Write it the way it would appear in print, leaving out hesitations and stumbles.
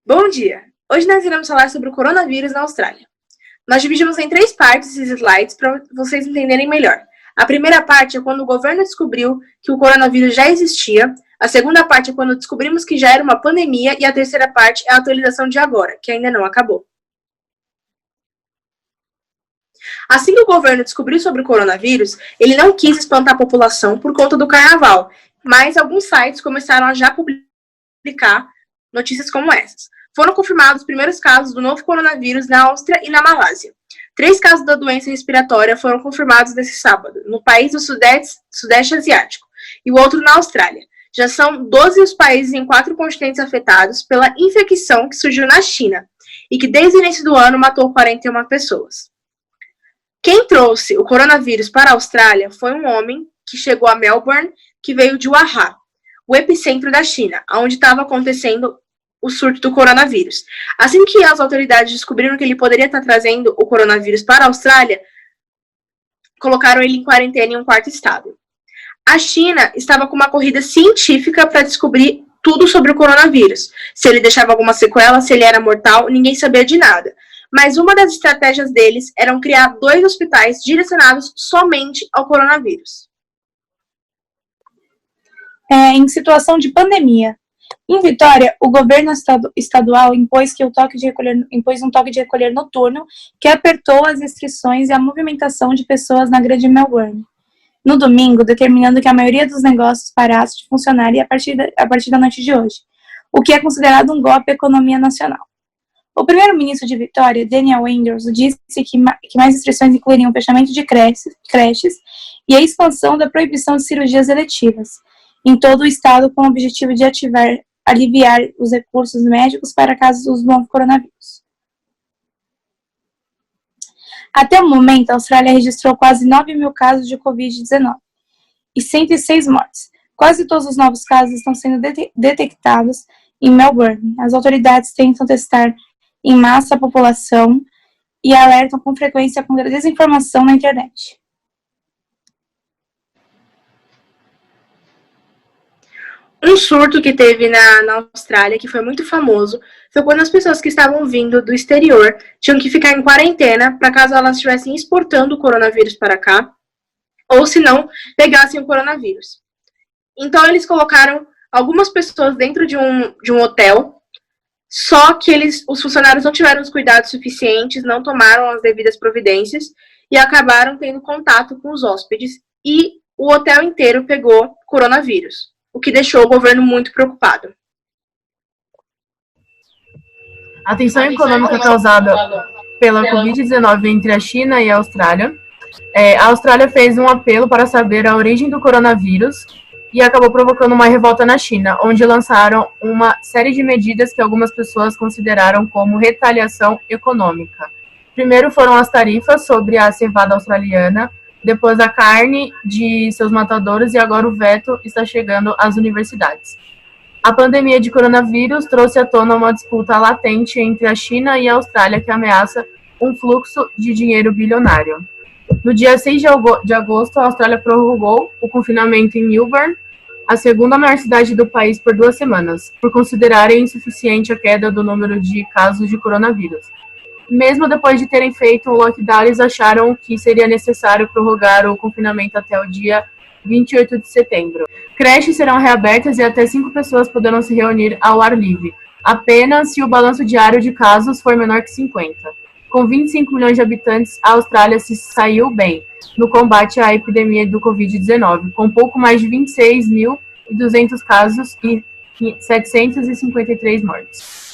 Bom dia! Hoje nós iremos falar sobre o coronavírus na Austrália. Nós dividimos em 3 partes esses slides para vocês entenderem melhor. A primeira parte é quando o governo descobriu que o coronavírus já existia, a segunda parte é quando descobrimos que já era uma pandemia e a terceira parte é a atualização de agora, que ainda não acabou. Assim que o governo descobriu sobre o coronavírus, ele não quis espantar a população por conta do carnaval, mas alguns sites começaram a já publicar notícias como essas. Foram confirmados os primeiros casos do novo coronavírus na Áustria e na Malásia. 3 casos da doença respiratória foram confirmados nesse sábado, no país do Sudeste Asiático, e o outro na Austrália. Já são 12 os países em 4 continentes afetados pela infecção que surgiu na China, e que desde o início do ano matou 41 pessoas. Quem trouxe o coronavírus para a Austrália foi um homem que chegou a Melbourne, que veio de Wuhan, o epicentro da China, onde estava acontecendo o surto do coronavírus. Assim que as autoridades descobriram que ele poderia estar trazendo o coronavírus para a Austrália, colocaram ele em quarentena em um quarto estado. A China estava com uma corrida científica para descobrir tudo sobre o coronavírus. Se ele deixava alguma sequela, se ele era mortal, ninguém sabia de nada. Mas uma das estratégias deles era criar 2 hospitais direcionados somente ao coronavírus. Em situação de pandemia. Em Vitória, o governo estadual impôs um toque de recolher noturno que apertou as restrições e a movimentação de pessoas na grande Melbourne. No domingo, determinando que a maioria dos negócios parasse de funcionar a partir da noite de hoje, o que é considerado um golpe à economia nacional. O primeiro-ministro de Vitória, Daniel Andrews, disse que mais restrições incluiriam o fechamento de creches e a expansão da proibição de cirurgias eletivas em todo o estado, com o objetivo de aliviar os recursos médicos para casos do novo coronavírus. Até o momento, a Austrália registrou quase 9 mil casos de Covid-19 e 106 mortes. Quase todos os novos casos estão sendo detectados em Melbourne. As autoridades tentam testar em massa a população e alertam com frequência contra a desinformação na internet. Um surto que teve na Austrália, que foi muito famoso, foi quando as pessoas que estavam vindo do exterior tinham que ficar em quarentena para caso elas estivessem exportando o coronavírus para cá, ou se não, pegassem o coronavírus. Então eles colocaram algumas pessoas dentro de um hotel, só que os funcionários não tiveram os cuidados suficientes, não tomaram as devidas providências e acabaram tendo contato com os hóspedes e o hotel inteiro pegou coronavírus, o que deixou o governo muito preocupado. A tensão econômica causada pela Covid-19 entre a China e a Austrália. A Austrália fez um apelo para saber a origem do coronavírus e acabou provocando uma revolta na China, onde lançaram uma série de medidas que algumas pessoas consideraram como retaliação econômica. Primeiro foram as tarifas sobre a cevada australiana, depois a carne de seus matadouros e agora o veto está chegando às universidades. A pandemia de coronavírus trouxe à tona uma disputa latente entre a China e a Austrália que ameaça um fluxo de dinheiro bilionário. No dia 6 de agosto, a Austrália prorrogou o confinamento em Melbourne, a segunda maior cidade do país, por 2 semanas, por considerarem insuficiente a queda do número de casos de coronavírus. Mesmo depois de terem feito o lockdown, eles acharam que seria necessário prorrogar o confinamento até o dia 28 de setembro. Creches serão reabertas e até 5 pessoas poderão se reunir ao ar livre, apenas se o balanço diário de casos for menor que 50. Com 25 milhões de habitantes, a Austrália se saiu bem no combate à epidemia do Covid-19, com pouco mais de 26.200 casos e 753 mortes.